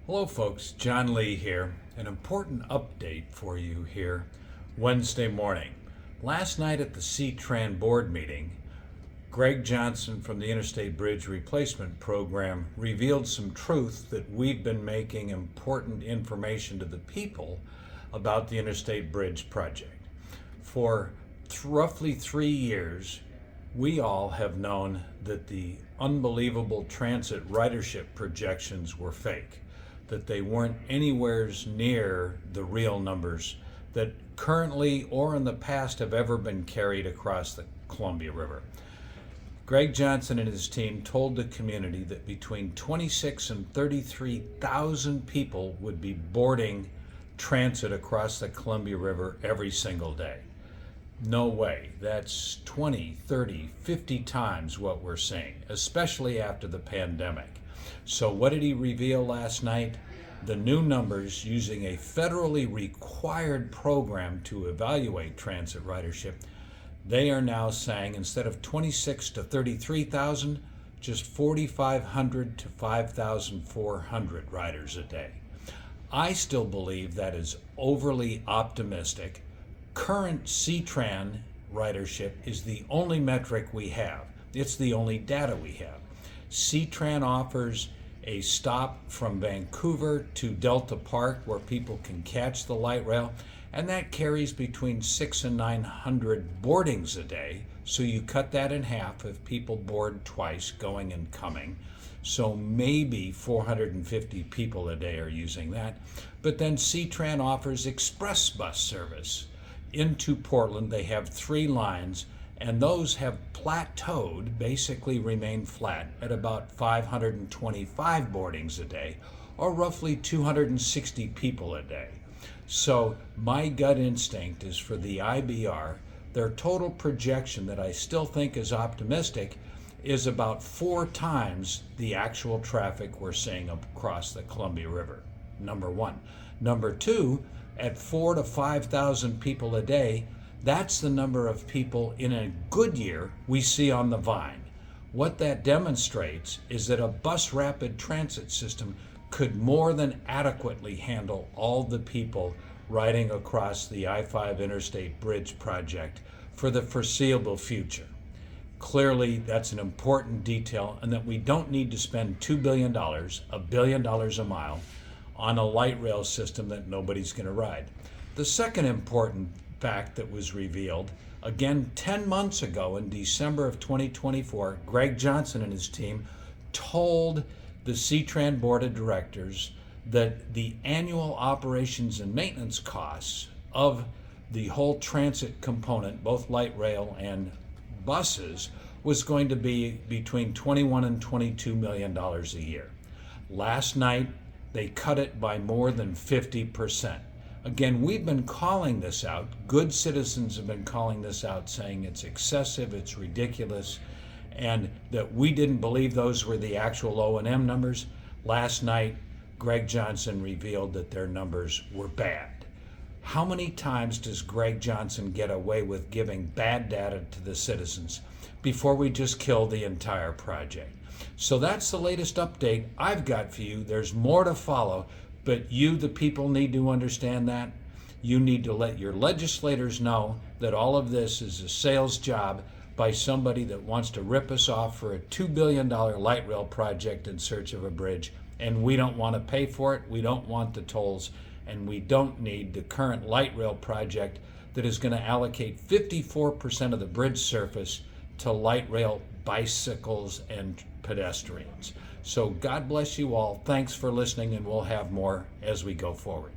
Hello folks, John Lee here. An important update for you here Wednesday morning. Last night at the C-Tran board meeting, Greg Johnson from the Interstate Bridge Replacement program revealed some truth that we've been making important information to the people about the Interstate Bridge project. For roughly 3 years, we all have known that the unbelievable transit ridership projections were fake, that they weren't anywhere near the real numbers that currently or in the past have ever been carried across the Columbia River. Greg Johnson and his team told the community that between 26 and 33,000 people would be boarding transit across the Columbia River every single day. No way. That's 20, 30, 50 times what we're seeing, especially after the pandemic. So what did he reveal last night? The new numbers using a federally required program to evaluate transit ridership. They are now saying instead of 26 to 33,000, just 4,500 to 5,400 riders a day. I still believe that is overly optimistic. Current C-Tran ridership is the only metric we have. It's the only data we have. C-Tran offers a stop from Vancouver to Delta Park where people can catch the light rail, and that carries between 600 and 900 boardings a day. So you cut that in half if people board twice, going and coming. So maybe 450 people a day are using that. But then C-Tran offers express bus service into Portland. They have 3 lines, and those have plateaued, basically remained flat at about 525 boardings a day, or roughly 260 people a day. So my gut instinct is for the IBR, their total projection that I still think is optimistic is about 4 times the actual traffic we're seeing across the Columbia River, number one. Number two, at 4,000 to 5,000 people a day, that's the number of people in a good year we see on the Vine. What that demonstrates is that a bus rapid transit system could more than adequately handle all the people riding across the I-5 Interstate Bridge project for the foreseeable future. Clearly, that's an important detail, and that we don't need to spend $2 billion, $1 billion a mile, on a light rail system that nobody's going to ride. The second important fact that was revealed, again 10 months ago in December of 2024, Greg Johnson and his team told the C-Tran board of directors that the annual operations and maintenance costs of the whole transit component, both light rail and buses, was going to be between $21 and $22 million a year. Last night, they cut it by more than 50%. Again, we've been calling this out. Good citizens have been calling this out, saying it's excessive, it's ridiculous, and that we didn't believe those were the actual O&M numbers. Last night, Greg Johnson revealed that their numbers were bad. How many times does Greg Johnson get away with giving bad data to the citizens before we just kill the entire project? So that's the latest update I've got for you. There's more to follow. But you, the people, need to understand that. You need to let your legislators know that all of this is a sales job by somebody that wants to rip us off for a $2 billion light rail project in search of a bridge. And we don't want to pay for it. We don't want the tolls. And we don't need the current light rail project that is going to allocate 54% of the bridge surface to light rail bicycles and pedestrians. So God bless you all. Thanks for listening, and we'll have more as we go forward.